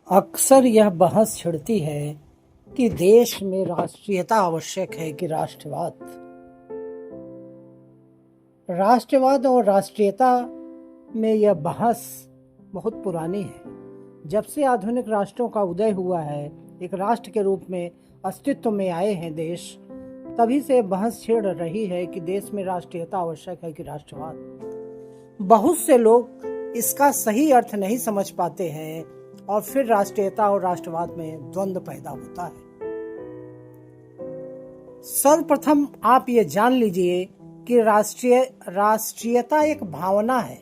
अक्सर यह बहस छिड़ती है कि देश में राष्ट्रीयता आवश्यक है कि राष्ट्रवाद। राष्ट्रवाद और राष्ट्रीयता में यह बहस बहुत पुरानी है। जब से आधुनिक राष्ट्रों का उदय हुआ है, एक राष्ट्र के रूप में अस्तित्व में आए हैं देश, तभी से बहस छिड़ रही है कि देश में राष्ट्रीयता आवश्यक है कि राष्ट्रवाद। बहुत से लोग इसका सही अर्थ नहीं समझ पाते हैं और फिर राष्ट्रीयता और राष्ट्रवाद में द्वंद्व पैदा होता है। सर्वप्रथम आप ये जान लीजिए कि राष्ट्रीयता एक भावना है।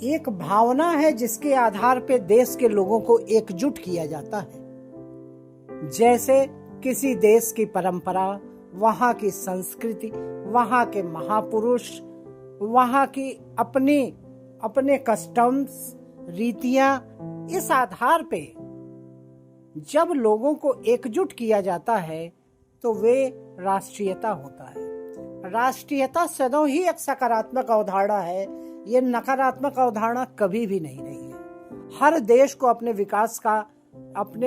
एक भावना है जिसके आधार पर देश के लोगों को एकजुट किया जाता है। जैसे किसी देश की परंपरा, वहाँ की संस्कृति, वहाँ के महापुरुष, वहाँ की अपने कस्टम्स, रीतियां, इस आधार पे जब लोगों को एकजुट किया जाता है तो वे राष्ट्रीयता होता है। राष्ट्रीयता सदैव ही एक सकारात्मक अवधारणा है। ये नकारात्मक अवधारणा कभी भी नहीं रही है। हर देश को अपने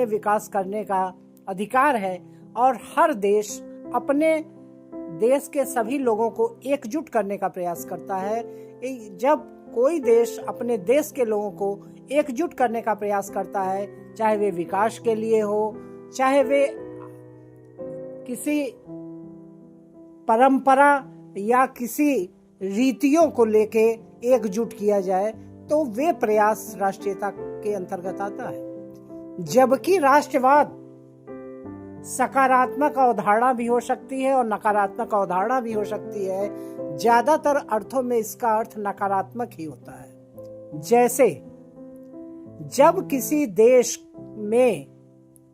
विकास करने का अधिकार है और हर देश अपने देश के सभी लोगों को एकजुट करने का प्रयास करता है। जब कोई देश अपने देश के लोगों को एकजुट करने का प्रयास करता है, चाहे वे विकास के लिए हो, चाहे वे किसी परंपरा या किसी रीतियों को लेके एकजुट किया जाए, तो वे प्रयास राष्ट्रीयता के अंतर्गत आता है। जबकि राष्ट्रवाद सकारात्मक अवधारणा भी हो सकती है और नकारात्मक अवधारणा भी हो सकती है। ज्यादातर अर्थों में इसका अर्थ नकारात्मक ही होता है। जैसे जब किसी देश में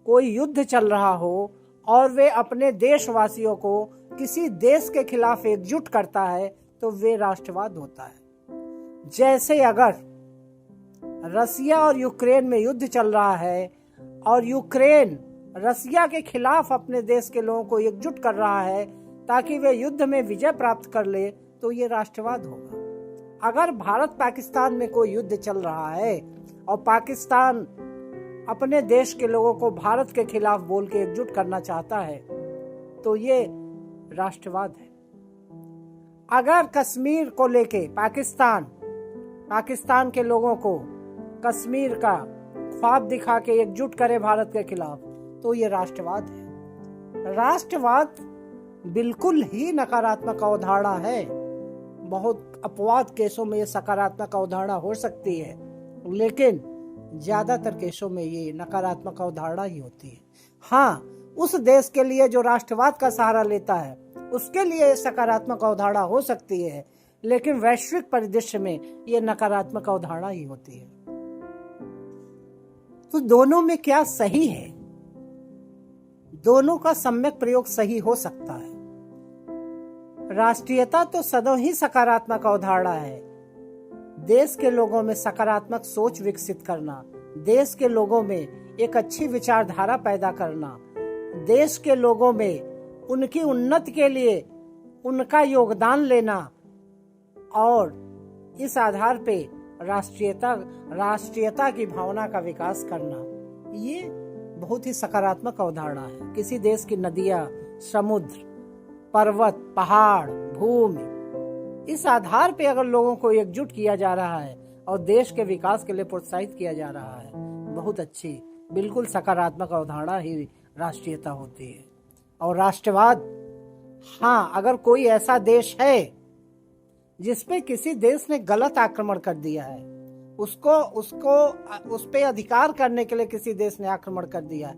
कोई युद्ध चल रहा हो और वे अपने देशवासियों को किसी देश के खिलाफ एकजुट करता है, तो वे राष्ट्रवाद होता है। जैसे अगर रसिया और यूक्रेन में युद्ध चल रहा है और यूक्रेन रसिया के खिलाफ अपने देश के लोगों को एकजुट कर रहा है ताकि वे युद्ध में विजय प्राप्त कर ले, तो ये राष्ट्रवाद होगा। अगर भारत पाकिस्तान में कोई युद्ध चल रहा है और पाकिस्तान अपने देश के लोगों को भारत के खिलाफ बोल के एकजुट करना चाहता है, तो ये राष्ट्रवाद है। अगर कश्मीर को लेके पाकिस्तान के लोगों को कश्मीर का ख्वाब दिखा के एकजुट करे भारत के खिलाफ, तो ये राष्ट्रवाद है। राष्ट्रवाद बिल्कुल ही नकारात्मक अवधारणा है। बहुत अपवाद केसों में ये सकारात्मक अवधारणा हो सकती है, लेकिन ज्यादातर केसों में ये नकारात्मक अवधारणा ही होती है। हाँ, उस देश के लिए जो राष्ट्रवाद का सहारा लेता है उसके लिए सकारात्मक अवधारणा हो सकती है, लेकिन वैश्विक परिदृश्य में ये नकारात्मक अवधारणा ही होती है। तो दोनों में क्या सही है? दोनों का सम्यक प्रयोग सही हो सकता है। राष्ट्रीयता तो सदैव ही सकारात्मक अवधारणा है। देश के लोगों में सकारात्मक सोच विकसित करना, देश के लोगों में एक अच्छी विचारधारा पैदा करना, देश के लोगों में उनकी उन्नति के लिए उनका योगदान लेना और इस आधार पे राष्ट्रीयता की भावना का विकास करना, ये बहुत ही सकारात्मक अवधारणा है। किसी देश की नदियां, समुद्र, पर्वत, पहाड़, भूमि, इस आधार पे अगर लोगों को एकजुट किया जा रहा है और देश के विकास के लिए प्रोत्साहित किया जा रहा है, बहुत अच्छी, बिल्कुल सकारात्मक अवधारणा ही राष्ट्रीयता होती है। और राष्ट्रवाद, हाँ, अगर कोई ऐसा देश है जिसपे किसी देश ने गलत आक्रमण कर दिया है, उस पे अधिकार करने के लिए किसी देश ने आक्रमण कर दिया है,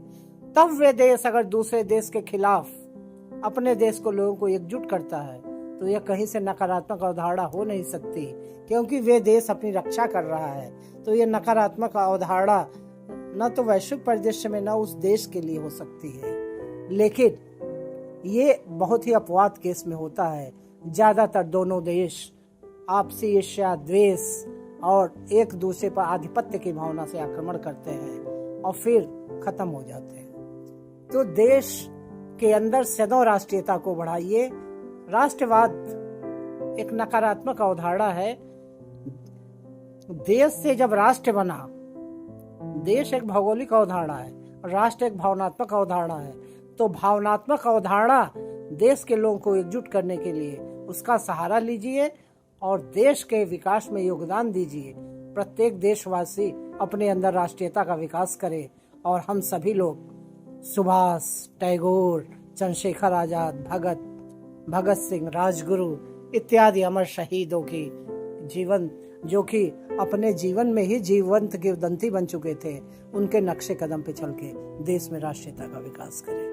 तब वे देश अगर दूसरे देश के खिलाफ अपने देश को लोगों को एकजुट करता है, तो यह कहीं से नकारात्मक अवधारणा हो नहीं सकती, क्योंकि वे देश अपनी रक्षा कर रहा है। तो यह नकारात्मक अवधारणा न तो वैश्विक परिदृश्य में न उस देश के लिए हो सकती है, लेकिन ये बहुत ही अपवाद केस में होता है। ज्यादातर दोनों देश आपसी ईर्ष्या, द्वेष और एक दूसरे पर आधिपत्य की भावना से आक्रमण करते हैं और फिर खत्म हो जाते हैं। तो देश के अंदर सदैव राष्ट्रीयता को बढ़ाइए। राष्ट्रवाद एक नकारात्मक अवधारणा है। देश से जब राष्ट्र बना देश एक भौगोलिक अवधारणा है, राष्ट्र एक भावनात्मक अवधारणा है। तो भावनात्मक अवधारणा देश के लोगों को एकजुट करने के लिए उसका सहारा लीजिए और देश के विकास में योगदान दीजिए। प्रत्येक देशवासी अपने अंदर राष्ट्रीयता का विकास करे और हम सभी लोग सुभाष, टैगोर, चंद्रशेखर आजाद, भगत सिंह, राजगुरु इत्यादि अमर शहीदों की जीवन, जो कि अपने जीवन में ही जीवंत किंवदंती बन चुके थे, उनके नक्शे कदम पे चल के देश में राष्ट्रीयता का विकास करें।